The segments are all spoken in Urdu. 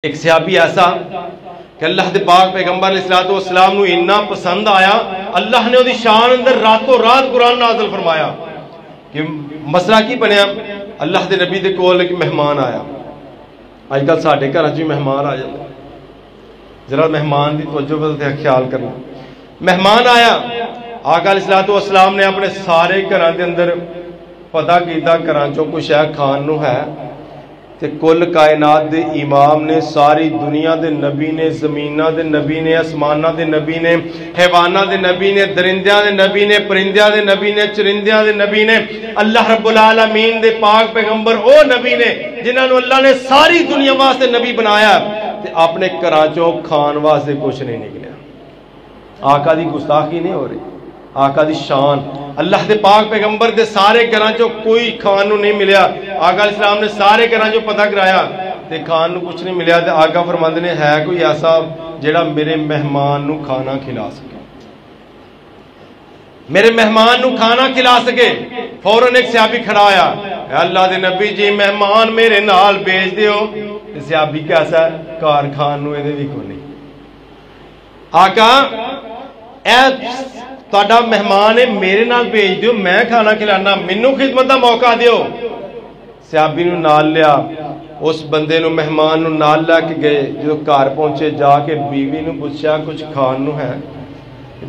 ایک صحابی ایسا کہ اللہ دے پاک پیغمبر علیہ الصلوۃ والسلام نو اتنا پسند آیا، اللہ نے وہ شان اندر راتوں رات قرآن نازل فرمایا کہ مسئلہ کی بنیا، اللہ دے نبی دے کول ایک مہمان آیا۔ آج کل ساڈے گھر چ مہمان آ جاندے، ذرا مہمان دی توجہ تے خیال کرنا۔ مہمان آیا، آقا علیہ الصلوۃ والسلام نے اپنے سارے گھراں دے اندر پتہ کیتا گھراں چوں کوئی شے کھان نو ہے، تے کل کائنات دے امام نے، ساری دنیا دے نبی نے، زمیناں دے نبی نے، اسماناں دے نبی نے، حیواناں دے نبی نے، درندیاں دے نبی نے، پرندیاں دے نبی نے، چرندیاں دے نبی نے، اللہ رب العالمین دے پاک پیغمبر او نبی نے جنہاں نو اللہ نے ساری دنیا واسطے نبی بنایا، تے اپنے گھراں چوں کھان واسطے کچھ نہیں نکلیا۔ آقا دی گستاخی نہیں ہو رہی، آقا دی شان، اللہ دے پاک پیغمبر دے سارے گھراں چوں کوئی کھان نو نہیں ملیا۔ آقا علیہ السلام نے سارے گھراں چوں پتہ کرایا تے کھان نو کچھ نہیں ملیا، تے آقا فرماندے نے ہے کوئی ایسا جڑا میرے مہمان نو کھانا کھلا سکے، میرے مہمان نو کھانا کھلا سکے۔ فوراً ایک صحابی کھڑا آیا، اے اللہ دے نبی جی مہمان میرے نال بھیج دیو۔ تے صحابی کیسا ہے، کار کھان نو دے بھی کوئی نہیں۔ آقا اے تہاڈا مہمان ہے، میرے نال بھیج دیو، میں کھانا کھلانا، مینوں خدمت دا موقع دیو۔ صحابی نو نال لیا، اس بندے نو مہمان نو نال لے کے گئے، جو گھر پہنچے جا کے بیوی نو پوچھا کچھ کھان نو ہے؟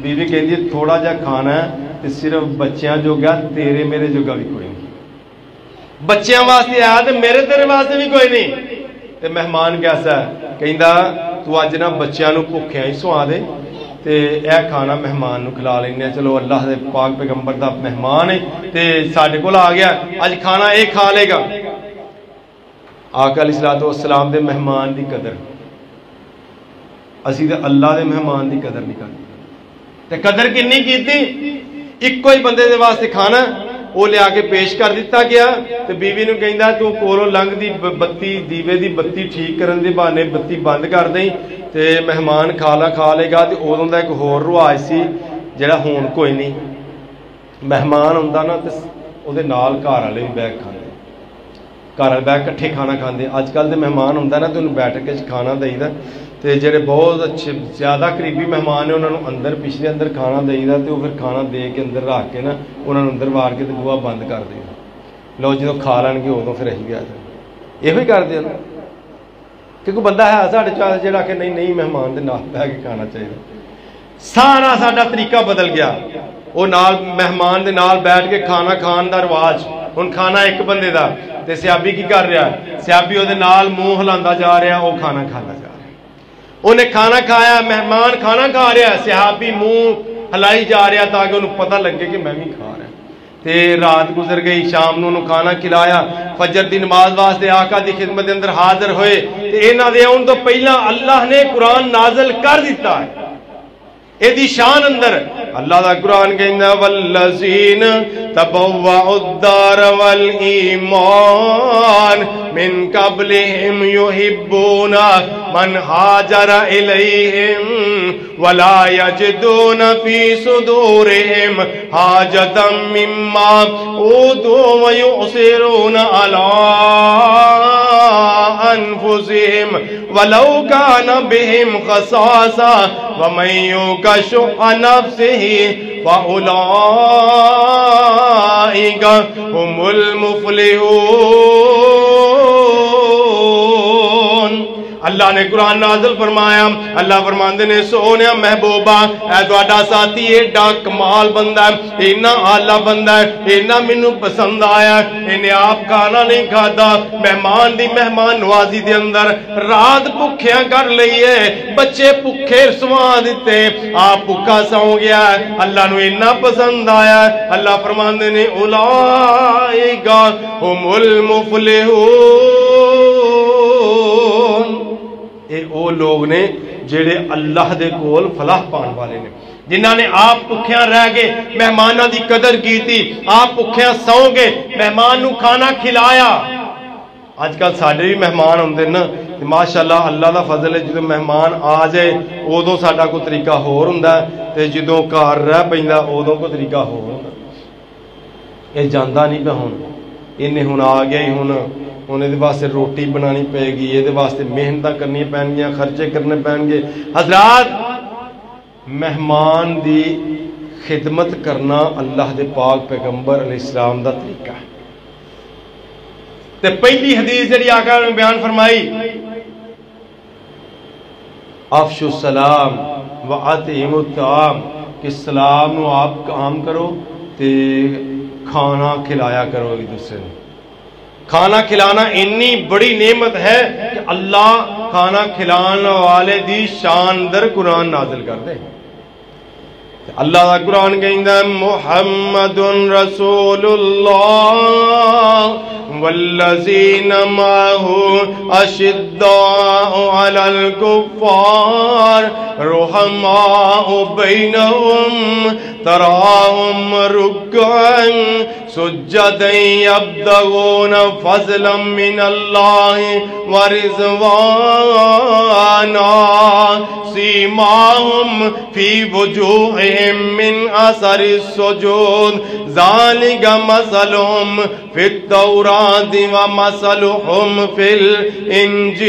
بیوی کہندی تھوڑا جا کھانا ہے تے صرف بچیاں جو گیا، تیرے میرے جو گا بھی کوئی نہیں، بچیاں واسطے آیا تے میرے تیرے واسطے بھی کوئی نہیں۔ تے مہمان کیسا ہے، کہندا تو اج نہ بچیاں نو بھکھیاں ہی سوا دے تے اے کھانا مہمان نو کھلا لینے، چلو اللہ دے پاک پیغمبر دا مہمان ہے تے ساڈے کول آ گیا، اج کھانا اے کھا لے گا۔ آقا علیہ الصلوۃ والسلام دے مہمان دی قدر، اسی تے اللہ دے مہمان دی قدر نہیں کرتے۔ تے قدر کنی کیتی، ایک کوئی بندے دے واسطے کھانا وہ لیا کے پیش کر دیتا گیا، تے بیوی نو کہندا تو کولوں لنگ دی بتی دیوے دی بتی ٹھیک کرن دے بہانے بتی بند کر دیں تے مہمان کھا لے گا۔ تے اودوں دا ایک ہور رواج سی جڑا ہون کوئی نہیں، مہمان ہوندا نا تے اودے نال گھر والے بھی بیٹھ کھاندے، گھر والے بیٹھ کٹھے کھانا کھاندے۔ اج کل دے مہمان ہوندا نا تے انہوں بیٹھ کے کھانا دئیدا، تے جڑے بہت اچھے زیادہ قریبی مہمان نے انہوں نے اندر پچھلے اندر کھانا دئیدا، تے وہ پھر کھانا دے کے اندر رکھ کے نا انہوں نے اندر وار کے تے بوا بند کر دئیدا، لو جدوں کھا لین گے ادوں پھر اہی بھی آ جانا۔ یہ کردے نا کہ کوئی بندہ ہے ساڈے چ جڑا کہ نہیں مہمان دے نال بیٹھ کے کھانا چاہیے۔ سارا ساڈا طریقہ بدل گیا، وہ نال مہمان دے نال بیٹھ کے کھانا کھان دا رواج، ہن کھانا ایک بندے دا، تے صحابی کی کر رہا ہے، صحابی وہ نال منہ ہلاندا جا رہا، وہ کھانا کھانا جا رہا، انہیں کھانا کھایا، مہمان کھانا کھا رہا، صحابی منہ ہلائی جا رہا تاکہ انہوں پتہ لگے کہ میں بھی کھا رہا۔ تے رات گزر گئی، شام نو انہوں کھانا کھلایا، فجر دی نماز واسطے آقا دی خدمت اندر حاضر ہوئے، تے انہاں دے اون تو پہلا اللہ نے قرآن نازل کر دیتا ہے۔ ایدی شان اندر اللہ دا قرآن کہندا والذین تبوؤا الدار والایمان من قبلہم یحبون من ہاجر الیہم ولا یجدون فی صدورہم حاجتا مما اوتوا ویؤثرون علی انفسہم ولو کان بہم خصاصہ ومن یوق شح نفسہ فأولئک هم المفلحون۔ اللہ نے قرآن نازل فرمایا، اللہ فرماندے نے سونیا محبوبہ اے تہاڈا ساتھی ایڈا کمال بندہ ہے، اینا اعلیٰ بندہ ہے، اینا مینوں پسند آیا، انہیں آپ کھانا نہیں کھادا، مہمان دی مہمان نوازی دے اندر رات بھکھیاں کر لئیے، بچے بھکھے سوا دیتے، آپ بھکھا سو گیا ہے، اللہ نو اینا پسند آیا ہے۔ اللہ فرماندے نے اولئک هم المفلحون، اے او لوگ نے جڑے اللہ دے کول فلاح پان والے نے، جنہاں نے آپ بھکھیاں رہ گئے، مہماناں دی قدر کی تھی، آپ بھکھیاں سو گئے، مہمان نو کھانا کھلایا۔ آج کل ساڈے بھی مہمان ہوندے نا، ماشاءاللہ اللہ دا فضل ہے، جدوں مہمان آ جائے ادوں ساڈا کوئی طریقہ ہور ہوندا ہے، تے جدوں گھر رہ پیندا ادوں کوئی طریقہ ہور ہوندا۔ یہ جاندا نہیں پیا ہن، انہیں ہن آ گیا ہی انہیں واسطے روٹی بنانی پے گی، یہ واسطے محنت کرنی پین گیا، خرچے کرنے پین گے۔ حضرات مہمان دی خدمت کرنا اللہ دے پاک پیغمبر علیہ السلام دا طریقہ ہے۔ تے پہلی حدیث جڑی آقا نے بیان فرمائی، افشوا السلام وَأَطْعِمُوا الطَّعَامَ، کہ سلام نو آپ عام کرو تے کھانا کھلایا کرو ایک دوسرے نے۔ کھانا کھلانا اتنی بڑی نعمت ہے کہ اللہ کھانا کھلانے والے دی شان در قرآن نازل کر دے۔ اللہ کا قرآن کہندا ہے محمد رسول اللہ والذین معہ اشداء علی الکفار رحماء بینہم تراہم رکعا سجدا یبتغون فضلا من اللہ ورضوانا سیماہم فی وجوہہم من اثر السجود ذالک مثلہم فی التوراۃ ومثلہم فی الانجیل۔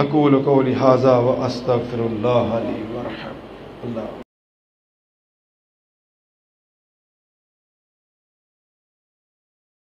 اقول قولی ھذا واستغفر اللہ لی ولکم۔ اللہ